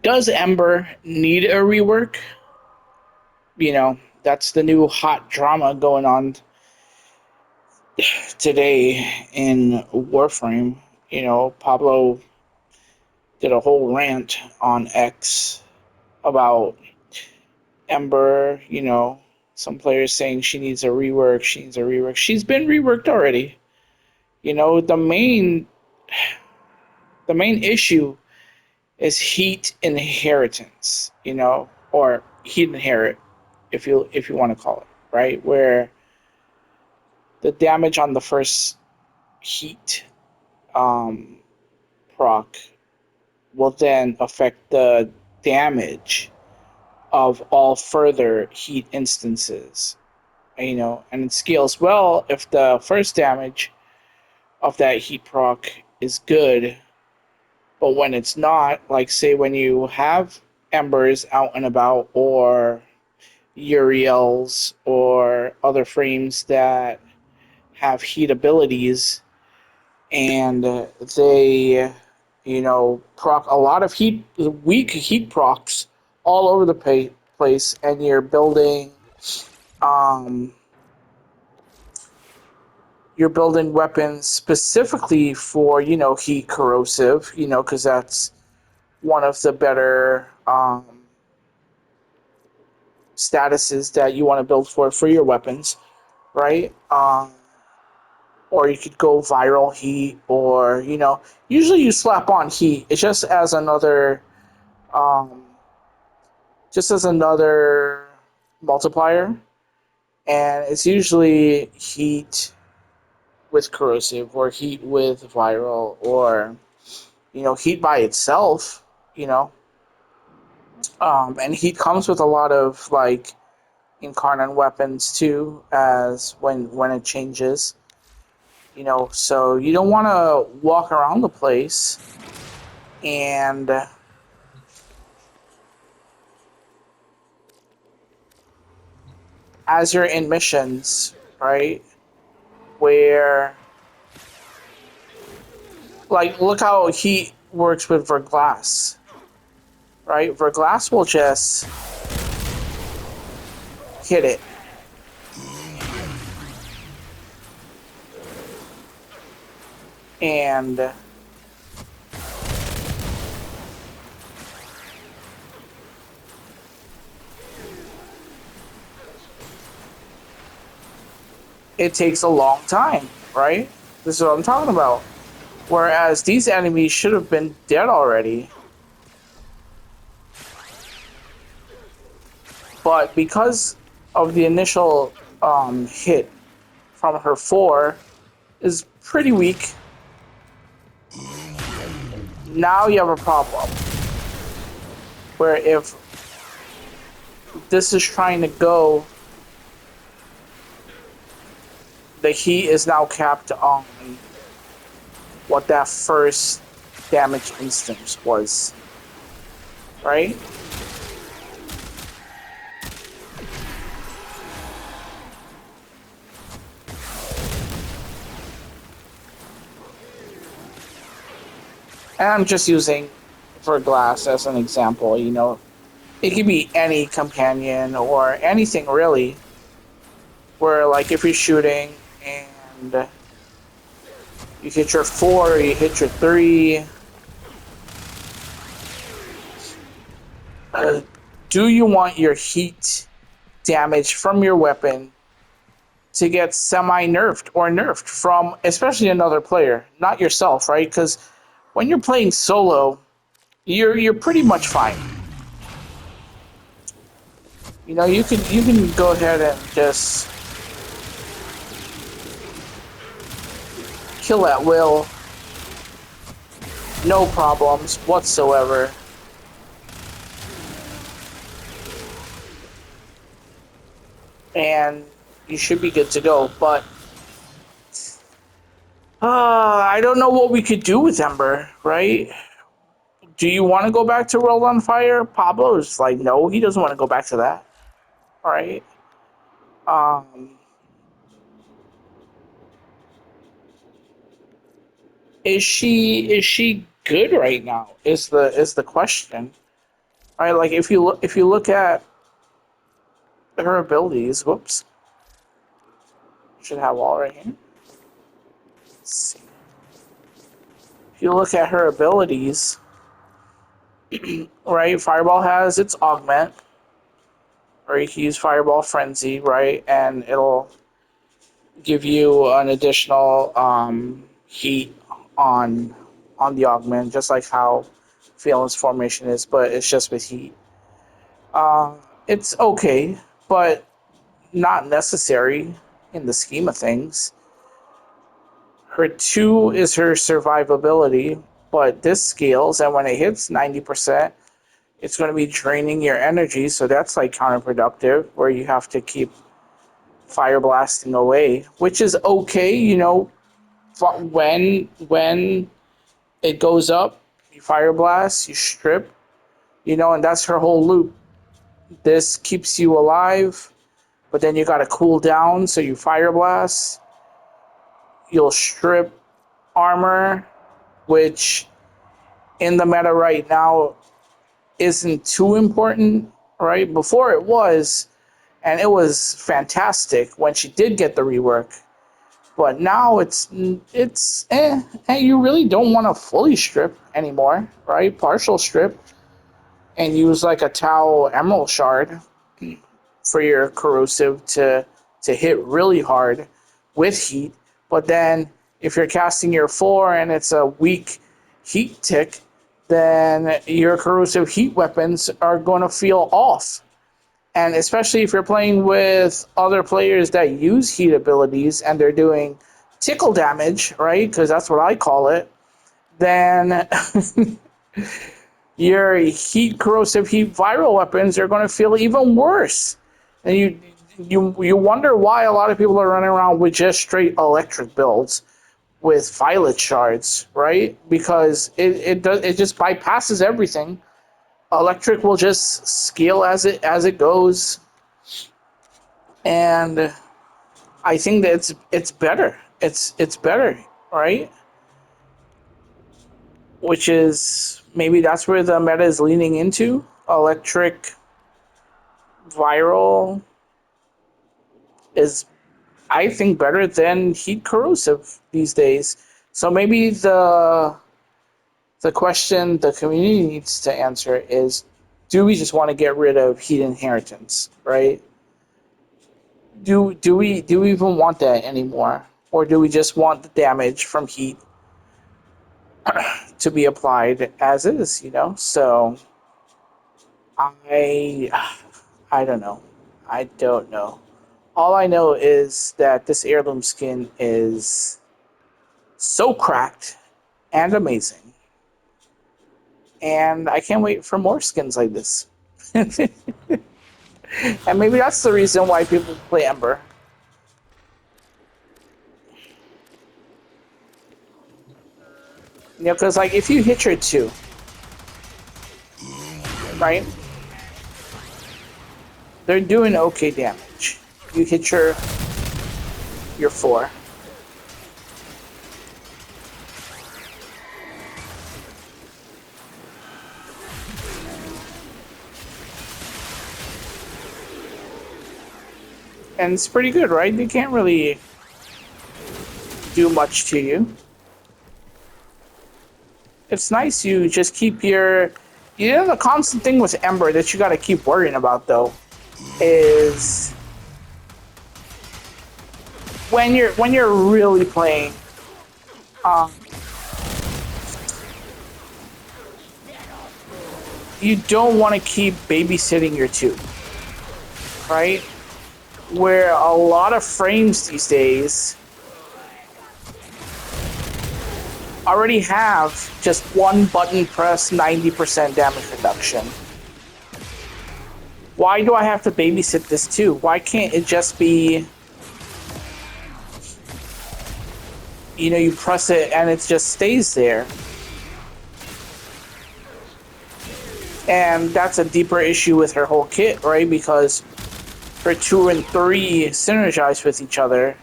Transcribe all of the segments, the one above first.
Does Ember need a rework? You know, that's the new hot drama going on today in Warframe. You know, Pablo did a whole rant on X about Ember. You know, some players saying she needs a rework. She needs a rework. She's been reworked already. You know, the main issue is heat inheritance. You know, or heat inherit, if you want to call it right, where the damage on the first heat um, proc will then affect the damage of all further heat instances. You know, and it scales well if the first damage of that heat proc is good, but when it's not, like say when you have embers out and about, or Uriels or other frames that have heat abilities, and they, you know, proc a lot of weak heat procs all over the place, and um, you're building weapons specifically for, you know, heat corrosive, you know, because that's one of the better statuses that you want to build for your weapons, right? Or you could go viral heat, or you know, usually you slap on heat. It's um, just as another multiplier, and it's usually heat with corrosive, or heat with viral, or you know, heat by itself. You know, and heat comes with a lot of like incarnate weapons too, as when it changes. You know, so you don't want to walk around the place and as you're in missions, right? Where, like, look how he works with Verglass, right? Verglass will just hit it, and it takes a long time, right? This is what I'm talking about. Whereas these enemies should have been dead already, but because of the initial hit from her four is pretty weak, now you have a problem. Where if this is trying to go, the heat is now capped on what that first damage instance was, right? And I'm just using for glass as an example, you know. It could be any companion or anything really, where like if you're shooting and you hit your four, you hit your three, uh, do you want your heat damage from your weapon to get semi-nerfed or nerfed from especially another player, not yourself, right? Because when you're playing solo, you're pretty much fine. You know, you can go ahead and just kill at will, no problems whatsoever. And you should be good to go. But I don't know what we could do with Ember, right? Do you want to go back to World on Fire? Pablo is like, no, he doesn't want to go back to that. All right. Um, is she good right now? Is the question. right? Like if you look at her abilities, whoops, should have all right here. Let's see. If you look at her abilities, right? Fireball has its augment, or you can use Fireball Frenzy, right? And it'll give you an additional heat on the augment, just like how Phalanx Formation is, but it's just with heat. Uh, it's okay, but not necessary in the scheme of things. Her 2 is her survivability, but this scales, and when it hits 90%, it's going to be draining your energy, so that's like counterproductive, where you have to keep fire blasting away, which is okay, you know, when it goes up, you fire blast, you strip, you know, and that's her whole loop. This keeps you alive, but then you gotta cool down, so you fire blast, you'll strip armor, which in the meta right now isn't too important, right? Before it was, and it was fantastic when she did get the rework. But now and you really don't want to fully strip anymore, right? Partial strip, and use like a Tau Emerald Shard for your corrosive to hit really hard with heat. But then if you're casting your 4 and it's a weak heat tick, then your corrosive heat weapons are going to feel off. And especially if you're playing with other players that use heat abilities and they're doing tickle damage, right? Because that's what I call it. Then your heat corrosive heat viral weapons are going to feel even worse. And you wonder why a lot of people are running around with just straight electric builds with violet shards, right? Because it just bypasses everything. Electric will just scale as it goes, and I think that it's better. It's better, right? Which is maybe that's where the meta is leaning into. Electric viral is, I think, better than heat corrosive these days. So maybe the question the community needs to answer is, do we just want to get rid of heat inheritance, right? Do we even want that anymore, or do we just want the damage from heat to be applied as is? You know, so I I don't know. I don't know. All I know is that this heirloom skin is so cracked and amazing, and I can't wait for more skins like this. And maybe that's the reason why people play Ember. You know, because like if you hit your 2, right? They're doing okay damage. You hit your 4. And it's pretty good, right? They can't really do much to you. It's nice you just keep your... You know, the constant thing with Ember that you gotta keep worrying about, though, is when you're really playing, you don't want to keep babysitting your 2, right? Where a lot of frames these days already have just one button press 90% damage reduction. Why do I have to babysit this too? Why can't it just be, you know, you press it and it just stays there? And that's a deeper issue with her whole kit, right? Because her 2 and 3 synergize with each other.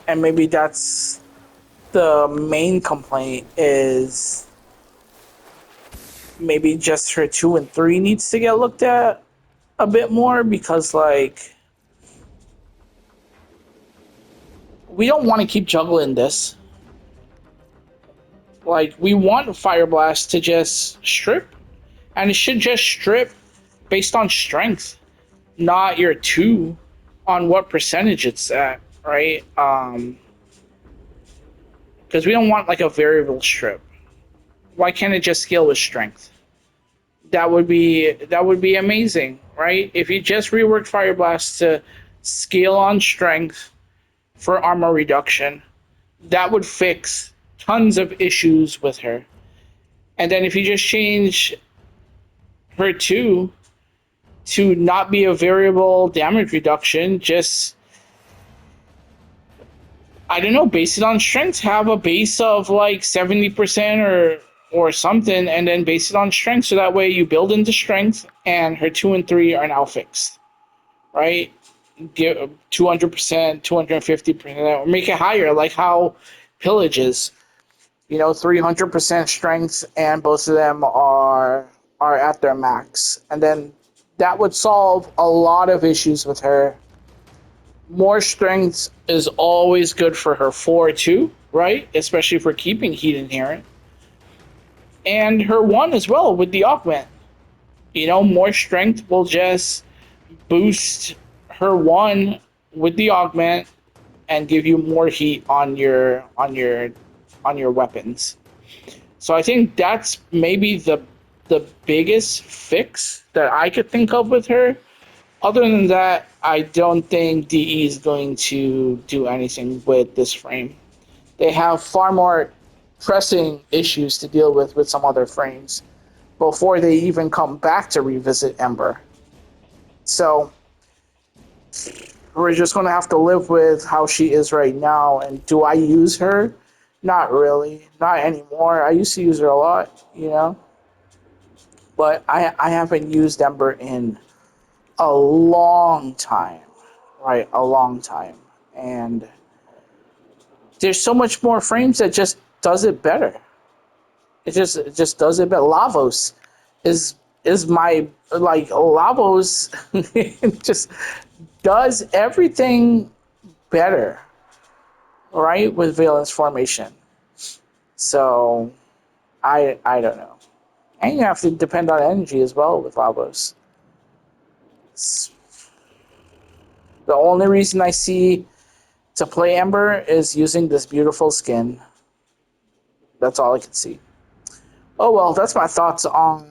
And maybe that's the main complaint, is maybe just her 2 and 3 needs to get looked at a bit more, because like we don't want to keep juggling this. Like, we want Fire Blast to just strip, and it should just strip based on strength, not your 2 on what percentage it's at, right? Because we don't want like a variable strip. Why can't it just scale with strength? That would be amazing, right? If you just reworked Fire Blast to scale on strength for armor reduction, that would fix tons of issues with her. And then if you just change her 2 to not be a variable damage reduction, just, I don't know, base it on strength, have a base of like 70% or something, and then base it on strength, so that way you build into strength and her 2 and 3 are now fixed, right? Give 200%, 250%, or make it higher, like how pillage is. 300% strength, and both of them are at their max, and then that would solve a lot of issues with her. More strength is always good for her 4 too, right? Especially for keeping heat inherent, and her 1 as well with the augment. More strength will just boost her 1 with the augment and give you more heat on your weapons. So I think that's maybe the biggest fix that I could think of with her. Other than that, I don't think DE is going to do anything with this frame. They have far more pressing issues to deal with some other frames before they even come back to revisit Ember. So we're just going to have to live with how she is right now. And do I use her? Not really. Not anymore. I used to use her a lot. But I haven't used Ember in a long time, right? A long time. And there's so much more frames that just does it better. It just does it better. Lavos is my, like, Lavos just does everything better, right? With Valence formation. So I don't know. And you have to depend on energy as well with Lavos. The only reason I see to play Ember is using this beautiful skin. That's all I can see. Oh well, that's my thoughts on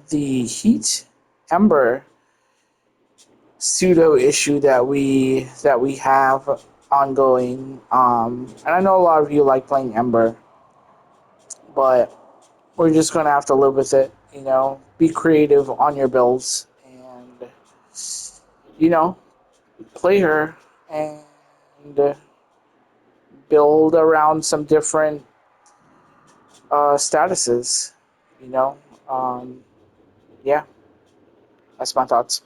the Heat Ember pseudo issue that we have ongoing. And I know a lot of you like playing Ember, but we're just gonna have to live with it. Be creative on your builds, and you know, play her and build around some different statuses. You know, um, yeah, that's my thoughts.